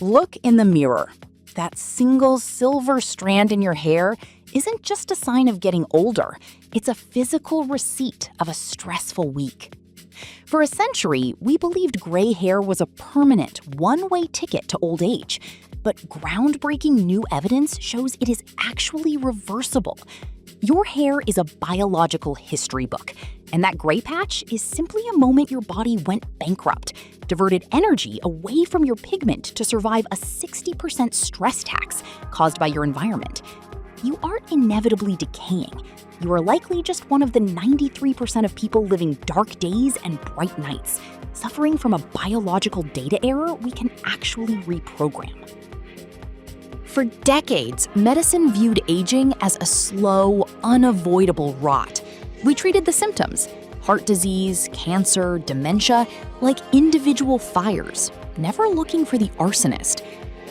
Look in the mirror. That single silver strand in your hair isn't just a sign of getting older. It's a physical receipt of a stressful week. For a century, we believed gray hair was a permanent, one-way ticket to old age. But groundbreaking new evidence shows it is actually reversible. Your hair is a biological history book, and that gray patch is simply a moment your body went bankrupt, diverted energy away from your pigment to survive a 60% stress tax caused by your environment. You aren't inevitably decaying. You are likely just one of the 93% of people living dark days and bright nights, suffering from a biological data error we can actually reprogram. For decades, medicine viewed aging as a slow, unavoidable rot. We treated the symptoms, heart disease, cancer, dementia, like individual fires, never looking for the arsonist.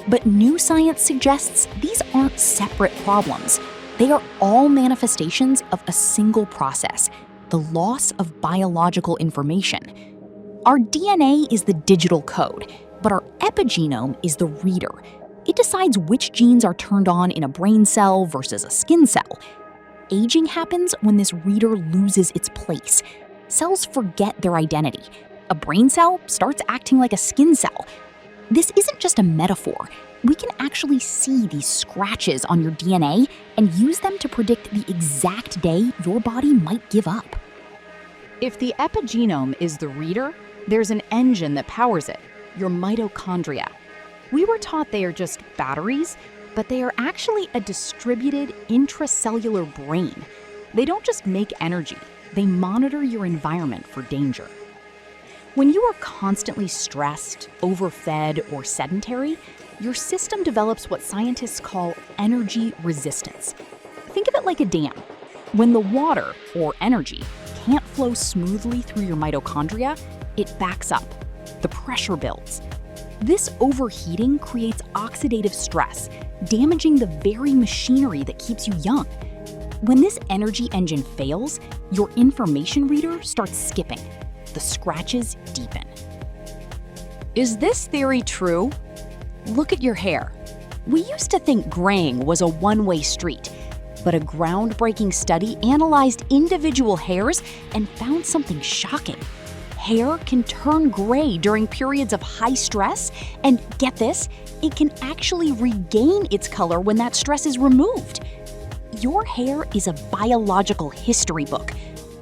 But new science suggests these aren't separate problems. They are all manifestations of a single process, the loss of biological information. Our DNA is the digital code, but our epigenome is the reader. It decides which genes are turned on in a brain cell versus a skin cell. Aging happens when this reader loses its place. Cells forget their identity. A brain cell starts acting like a skin cell. This isn't just a metaphor. We can actually see these scratches on your DNA and use them to predict the exact day your body might give up. If the epigenome is the reader, there's an engine that powers it, your mitochondria. We were taught they are just batteries, but they are actually a distributed intracellular brain. They don't just make energy, they monitor your environment for danger. When you are constantly stressed, overfed, or sedentary, your system develops what scientists call energy resistance. Think of it like a dam. When the water, or energy, can't flow smoothly through your mitochondria, it backs up. The pressure builds. This overheating creates oxidative stress, damaging the very machinery that keeps you young. When this energy engine fails, your information reader starts skipping. The scratches deepen. Is this theory true? Look at your hair. We used to think graying was a one-way street, but a groundbreaking study analyzed individual hairs and found something shocking. Hair can turn gray during periods of high stress, and get this, it can actually regain its color when that stress is removed. Your hair is a biological history book.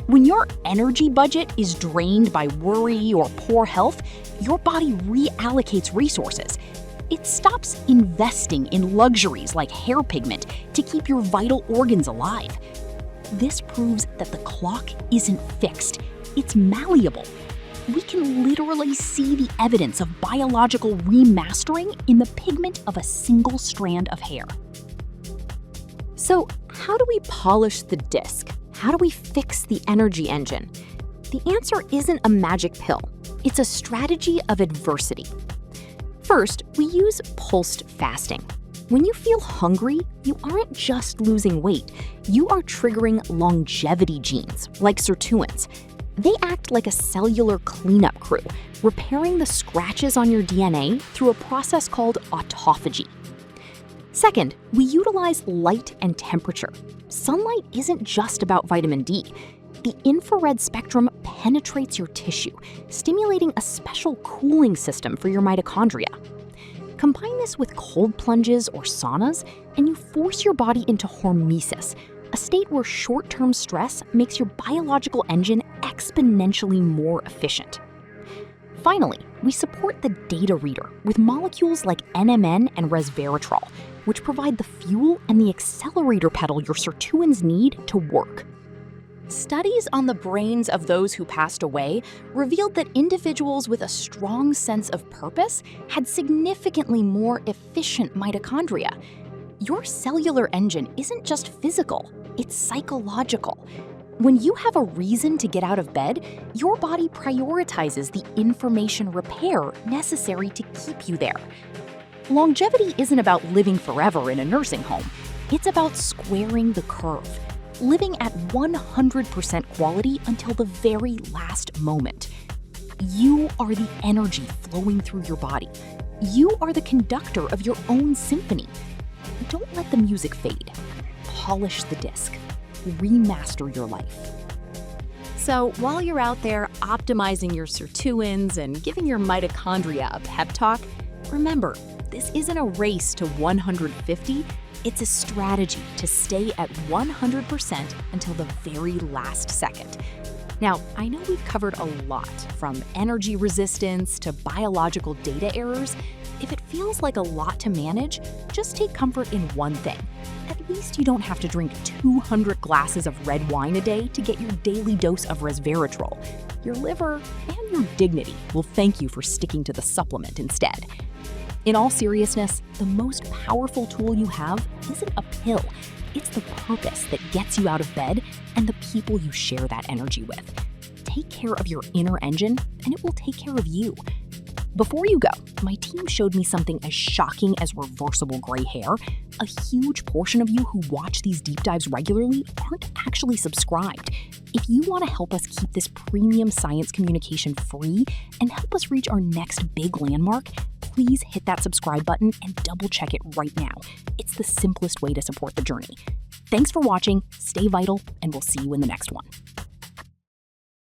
When your energy budget is drained by worry or poor health, your body reallocates resources. It stops investing in luxuries like hair pigment to keep your vital organs alive. This proves that the clock isn't fixed, it's malleable. We can literally see the evidence of biological remastering in the pigment of a single strand of hair. So, how do we polish the disc? How do we fix the energy engine? The answer isn't a magic pill. It's a strategy of adversity. First, we use pulsed fasting. When you feel hungry, you aren't just losing weight. You are triggering longevity genes, like sirtuins. They act like a cellular cleanup crew, repairing the scratches on your DNA through a process called autophagy. Second, we utilize light and temperature. Sunlight isn't just about vitamin D. The infrared spectrum penetrates your tissue, stimulating a special cooling system for your mitochondria. Combine this with cold plunges or saunas, and you force your body into hormesis, a state where short-term stress makes your biological engine exponentially more efficient. Finally, we support the data reader with molecules like NMN and resveratrol, which provide the fuel and the accelerator pedal your sirtuins need to work. Studies on the brains of those who passed away revealed that individuals with a strong sense of purpose had significantly more efficient mitochondria. Your cellular engine isn't just physical, it's psychological. When you have a reason to get out of bed, your body prioritizes the information repair necessary to keep you there. Longevity isn't about living forever in a nursing home. It's about squaring the curve, living at 100% quality until the very last moment. You are the energy flowing through your body. You are the conductor of your own symphony. Don't let the music fade. Polish the disc. Remaster your life. So while you're out there optimizing your sirtuins and giving your mitochondria a pep talk, remember, this isn't a race to 150, it's a strategy to stay at 100% until the very last second. Now, I know we've covered a lot, from energy resistance to biological data errors. If it feels like a lot to manage, just take comfort in one thing. At least you don't have to drink 200 glasses of red wine a day to get your daily dose of resveratrol. Your liver and your dignity will thank you for sticking to the supplement instead. In all seriousness, the most powerful tool you have isn't a pill. It's the purpose that gets you out of bed and the people you share that energy with. Take care of your inner engine, and it will take care of you. Before you go, my team showed me something as shocking as reversible gray hair. A huge portion of you who watch these deep dives regularly aren't actually subscribed. If you want to help us keep this premium science communication free and help us reach our next big landmark, please hit that subscribe button and double check it right now. It's the simplest way to support the journey. Thanks for watching, stay vital, and we'll see you in the next one.